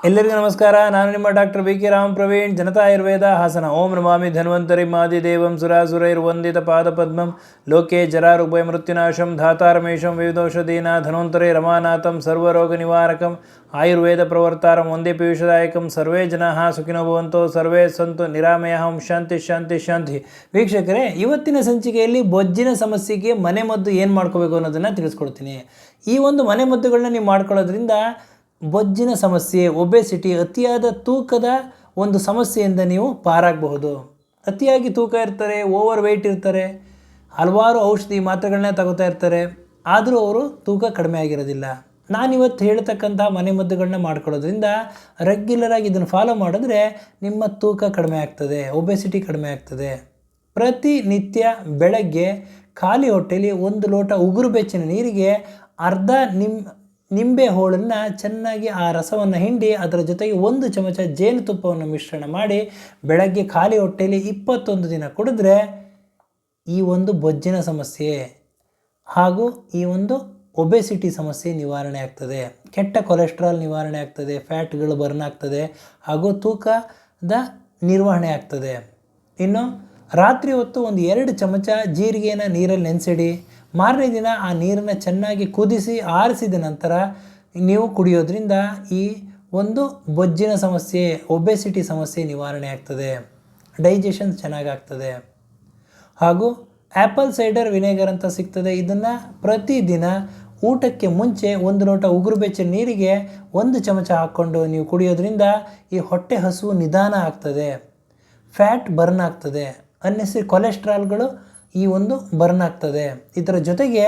ಎಲ್ಲರಿಗೂ ನಮಸ್ಕಾರ. ನಾನು ನಿಮ್ಮ doctor B K Ram Praveen, Janata Ayurveda Hassan. ಓಂ ನಮಾಮಿ ಧನ್ವಂತರಿ ಮಾದಿದೇವಂ ಸುರಾಸುರೈರ್ವಂದಿತ ಪಾದಪದ್ಮಂ ಲೋಕೆ ಜರಾರುಭಯ ಮೃತ್ಯುನಾಶಂ ಧಾತಾರಮೇಶಂ ವಿವಿಧೌಷಧೀನ ಧನ್ವಂತರಿ ರಮಾನಾಥಂ ಸರ್ವರೋಗ ನಿವಾರಕಂ ಆಯುರ್ವೇದ ಪ್ರವರ್ತಾರಂ ಒಂದೇ ಪಿಯೂಷದಾಯಕಂ. ಸರ್ವೇ ಜನಾಃ ಸುಖಿನೋ ಭವಂತೋ ಸರ್ವೇ ಸಂತು ನಿರಾಮಯಃ. ಶಾಂತಿ ಶಾಂತಿ ಶಾಂತಿ. ವೀಕ್ಷಕರೇ, ಇವತ್ತಿನ ಸಂಚಿಕೆಯಲ್ಲಿ ಬೊಜ್ಜಿನ ಸಮಸ್ಯೆಗೆ ಮನೆಮದ್ದು ಏನು ಮಾಡ್ಕೋಬೇಕು ಅನ್ನೋದನ್ನು ತಿಳಿಸ್ಕೊಡ್ತೀನಿ. ಈ ಒಂದು ಮನೆಮದ್ದುಗಳನ್ನ ನೀವು ಮಾಡ್ಕೊಳ್ಳೋದ್ರಿಂದ ಬೊಜ್ಜಿನ ಸಮಸ್ಯೆ, ಒಬೆಸಿಟಿ, ಅತಿಯಾದ ತೂಕದ ಒಂದು ಸಮಸ್ಯೆಯಿಂದ ನೀವು ಪಾರಾಗಬಹುದು. ಅತಿಯಾಗಿ ತೂಕ ಇರ್ತಾರೆ, ಓವರ್ ವೆಯ್ಟ್ ಇರ್ತಾರೆ, ಹಲವಾರು ಔಷಧಿ ಮಾತ್ರೆಗಳನ್ನ ತಗೋತಾ ಇರ್ತಾರೆ, ಆದರೂ ಅವರು ತೂಕ ಕಡಿಮೆ ಆಗಿರೋದಿಲ್ಲ. ನಾನಿವತ್ತು ಹೇಳ್ತಕ್ಕಂಥ ಮನೆಮದ್ದುಗಳನ್ನ ಮಾಡ್ಕೊಳ್ಳೋದ್ರಿಂದ ರೆಗ್ಯುಲರಾಗಿ ಇದನ್ನು ಫಾಲೋ ಮಾಡಿದ್ರೆ ನಿಮ್ಮ ತೂಕ ಕಡಿಮೆ ಆಗ್ತದೆ, ಒಬೆಸಿಟಿ ಕಡಿಮೆ ಆಗ್ತದೆ. ಪ್ರತಿನಿತ್ಯ ಬೆಳಗ್ಗೆ ಖಾಲಿ ಹೊಟ್ಟೆಯಲ್ಲಿ 1 ಲೋಟ ಉಗುರು ಬೆಚ್ಚಿನ ನೀರಿಗೆ ಅರ್ಧ ನಿಂಬೆ ಹೋಳನ್ನು ಚೆನ್ನಾಗಿ ಆ ರಸವನ್ನು ಹಿಂಡಿ ಅದರ ಜೊತೆಗೆ 1 ಚಮಚ ಜೇನುತುಪ್ಪವನ್ನು ಮಿಶ್ರಣ ಮಾಡಿ ಬೆಳಗ್ಗೆ ಖಾಲಿ ಹೊಟ್ಟೆಯಲ್ಲಿ 21 ದಿನ ಕುಡಿದ್ರೆ ಈ ಒಂದು ಬೊಜ್ಜಿನ ಸಮಸ್ಯೆ ಹಾಗೂ ಈ ಒಂದು ಒಬೆಸಿಟಿ ಸಮಸ್ಯೆ ನಿವಾರಣೆ ಆಗ್ತದೆ. ಕೆಟ್ಟ ಕೊಲೆಸ್ಟ್ರಾಲ್ ನಿವಾರಣೆ ಆಗ್ತದೆ, ಫ್ಯಾಟ್ಗಳು ಬರ್ನ್ ಆಗ್ತದೆ ಹಾಗೂ ತೂಕದ ನಿರ್ವಹಣೆ ಆಗ್ತದೆ. ಇನ್ನು ರಾತ್ರಿ ಹೊತ್ತು 2 ಚಮಚ ಜೀರಿಗೆನ ನೀರಲ್ಲಿ ನೆನೆಸಿಡಿ. ಮಾರನೇ ದಿನ ಆ ನೀರನ್ನು ಚೆನ್ನಾಗಿ ಕುದಿಸಿ ಆರಿಸಿದ ನಂತರ ನೀವು ಕುಡಿಯೋದ್ರಿಂದ ಈ ಒಂದು ಬೊಜ್ಜಿನ ಸಮಸ್ಯೆ, ಒಬೆಸಿಟಿ ಸಮಸ್ಯೆ ನಿವಾರಣೆ ಆಗ್ತದೆ. ಡೈಜೆಷನ್ ಚೆನ್ನಾಗಾಗ್ತದೆ. ಹಾಗೂ ಆ್ಯಪಲ್ ಸೈಡರ್ ವಿನೆಗರ್ ಅಂತ ಸಿಗ್ತದೆ. ಇದನ್ನು ಪ್ರತಿದಿನ ಊಟಕ್ಕೆ ಮುಂಚೆ 1 ಲೋಟ ಉಗುರು ಬೆಚ್ಚ ನೀರಿಗೆ 1 ಚಮಚ ಹಾಕ್ಕೊಂಡು ನೀವು ಕುಡಿಯೋದ್ರಿಂದ ಈ ಹೊಟ್ಟೆ ಹಸುವು ನಿಧಾನ ಆಗ್ತದೆ, ಫ್ಯಾಟ್ ಬರ್ನ್ ಆಗ್ತದೆ, ಅನ್ನೆಸರಿ ಕೊಲೆಸ್ಟ್ರಾಲ್ಗಳು ಈ ಒಂದು ಬರ್ನ್ ಆಗ್ತದೆ. ಇದರ ಜೊತೆಗೆ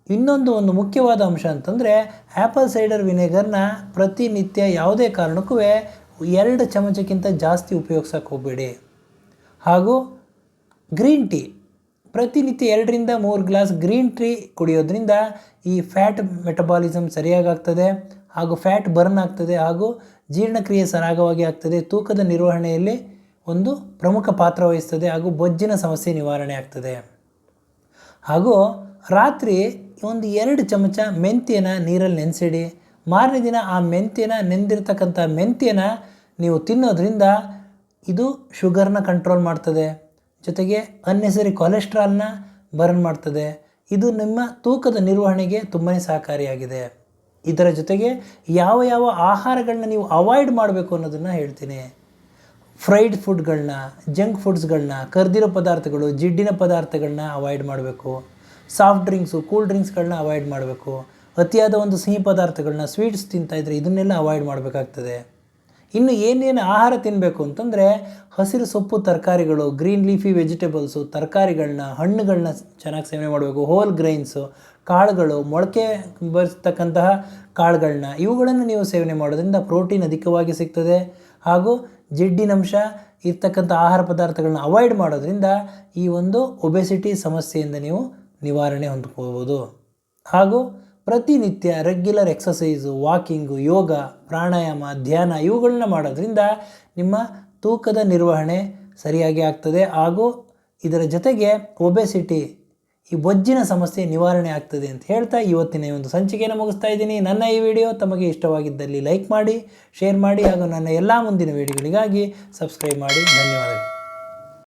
ಇನ್ನೊಂದು ಮುಖ್ಯವಾದ ಅಂಶ ಅಂತಂದರೆ ಆ್ಯಪಲ್ ಸೈಡರ್ ವಿನೆಗರ್ನ ಪ್ರತಿನಿತ್ಯ ಯಾವುದೇ ಕಾರಣಕ್ಕೂ 2 ಚಮಚಕ್ಕಿಂತ ಜಾಸ್ತಿ ಉಪಯೋಗಿಸೋಕೆ ಹೋಗಬೇಡಿ. ಹಾಗೂ ಗ್ರೀನ್ ಟೀ ಪ್ರತಿನಿತ್ಯ 2 ರಿಂದ 3 ಗ್ಲಾಸ್ ಗ್ರೀನ್ ಟೀ ಕುಡಿಯೋದ್ರಿಂದ ಈ ಫ್ಯಾಟ್ ಮೆಟಬಾಲಿಸಮ್ ಸರಿಯಾಗ್ತದೆ ಹಾಗೂ ಫ್ಯಾಟ್ ಬರ್ನ್ ಆಗ್ತದೆ ಹಾಗೂ ಜೀರ್ಣಕ್ರಿಯೆ ಸರಾಗವಾಗಿ ಆಗ್ತದೆ. ತೂಕದ ನಿರ್ವಹಣೆಯಲ್ಲಿ ಒಂದು ಪ್ರಮುಖ ಪಾತ್ರ ವಹಿಸ್ತದೆ ಹಾಗೂ ಬೊಜ್ಜಿನ ಸಮಸ್ಯೆ ನಿವಾರಣೆ ಆಗ್ತದೆ. ಹಾಗೂ ರಾತ್ರಿ 2 ಚಮಚ ಮೆಂತ್ಯನ ನೀರಲ್ಲಿ ನೆನೆಸಿಡಿ. ಮಾರನೇ ದಿನ ಆ ನೆಂದಿರ್ತಕ್ಕಂಥ ಮೆಂತ್ಯನ ನೀವು ತಿನ್ನೋದ್ರಿಂದ ಇದು ಶುಗರ್ನ ಕಂಟ್ರೋಲ್ ಮಾಡ್ತದೆ, ಜೊತೆಗೆ ಅನ್ನೆಸರಿ ಕೊಲೆಸ್ಟ್ರಾಲ್ನ ಬರ್ನ್ ಮಾಡ್ತದೆ. ಇದು ನಿಮ್ಮ ತೂಕದ ನಿರ್ವಹಣೆಗೆ ತುಂಬಾ ಸಹಕಾರಿಯಾಗಿದೆ. ಇದರ ಜೊತೆಗೆ ಯಾವ ಆಹಾರಗಳನ್ನ ನೀವು ಅವಾಯ್ಡ್ ಮಾಡಬೇಕು ಅನ್ನೋದನ್ನು ಹೇಳ್ತೀನಿ. ಫ್ರೈಡ್ ಫುಡ್ಗಳನ್ನ, ಜಂಕ್ ಫುಡ್ಸ್ಗಳನ್ನ, ಕರ್ದಿರೋ ಪದಾರ್ಥಗಳು, ಜಿಡ್ಡಿನ ಪದಾರ್ಥಗಳನ್ನ ಅವಾಯ್ಡ್ ಮಾಡಬೇಕು. ಸಾಫ್ಟ್ ಡ್ರಿಂಕ್ಸು, ಕೂಲ್ ಡ್ರಿಂಕ್ಸ್ಗಳನ್ನ ಅವಾಯ್ಡ್ ಮಾಡಬೇಕು. ಅತಿಯಾದ ಒಂದು ಸಿಹಿ ಪದಾರ್ಥಗಳನ್ನ, ಸ್ವೀಟ್ಸ್ ತಿಂತಾಯಿದ್ರೆ ಇದನ್ನೆಲ್ಲ ಅವಾಯ್ಡ್ ಮಾಡಬೇಕಾಗ್ತದೆ. ಇನ್ನು ಏನೇನು ಆಹಾರ ತಿನ್ನಬೇಕು ಅಂತಂದರೆ ಹಸಿರು ಸೊಪ್ಪು ತರಕಾರಿಗಳು, ಗ್ರೀನ್ ಲೀಫಿ ವೆಜಿಟೇಬಲ್ಸು, ತರಕಾರಿಗಳನ್ನ, ಹಣ್ಣುಗಳನ್ನ ಚೆನ್ನಾಗಿ ಸೇವನೆ ಮಾಡಬೇಕು. ಹೋಲ್ ಗ್ರೈನ್ಸು, ಕಾಳುಗಳು, ಮೊಳಕೆ ಬರ್ತಕ್ಕಂತಹ ಕಾಳುಗಳನ್ನ, ಇವುಗಳನ್ನು ನೀವು ಸೇವನೆ ಮಾಡೋದ್ರಿಂದ ಪ್ರೋಟೀನ್ ಅಧಿಕವಾಗಿ ಸಿಗ್ತದೆ. ಹಾಗೂ ಜಿಡ್ಡಿನಂಶ ಇರ್ತಕ್ಕಂಥ ಆಹಾರ ಪದಾರ್ಥಗಳನ್ನ ಅವಾಯ್ಡ್ ಮಾಡೋದ್ರಿಂದ ಈ ಒಂದು ಒಬೆಸಿಟಿ ಸಮಸ್ಯೆಯಿಂದ ನೀವು ನಿವಾರಣೆ ಹೊಂದ್ಕೋಬೋದು. ಹಾಗೂ ಪ್ರತಿನಿತ್ಯ ರೆಗ್ಯುಲರ್ ಎಕ್ಸಸೈಸು, ವಾಕಿಂಗು, ಯೋಗ, ಪ್ರಾಣಾಯಾಮ, ಧ್ಯಾನ ಇವುಗಳನ್ನ ಮಾಡೋದ್ರಿಂದ ನಿಮ್ಮ ತೂಕದ ನಿರ್ವಹಣೆ ಸರಿಯಾಗಿ ಆಗ್ತದೆ. ಹಾಗೂ ಇದರ ಜೊತೆಗೆ ಒಬೆಸಿಟಿ, ಈ ಬೊಜ್ಜಿನ ಸಮಸ್ಯೆ ನಿವಾರಣೆ ಆಗ್ತದೆ ಅಂತ ಹೇಳ್ತಾ ಇವತ್ತಿನ ಈ ಒಂದು ಸಂಚಿಕೆಯನ್ನು ಮುಗಿಸ್ತಾ ಇದ್ದೀನಿ. ನನ್ನ ಈ ವಿಡಿಯೋ ತಮಗೆ ಇಷ್ಟವಾಗಿದ್ದಲ್ಲಿ ಲೈಕ್ ಮಾಡಿ, ಶೇರ್ ಮಾಡಿ ಹಾಗೂ ನನ್ನ ಎಲ್ಲ ಮುಂದಿನ ವಿಡಿಯೋಗಳಿಗಾಗಿ ಸಬ್ಸ್ಕ್ರೈಬ್ ಮಾಡಿ. ಧನ್ಯವಾದಗಳು.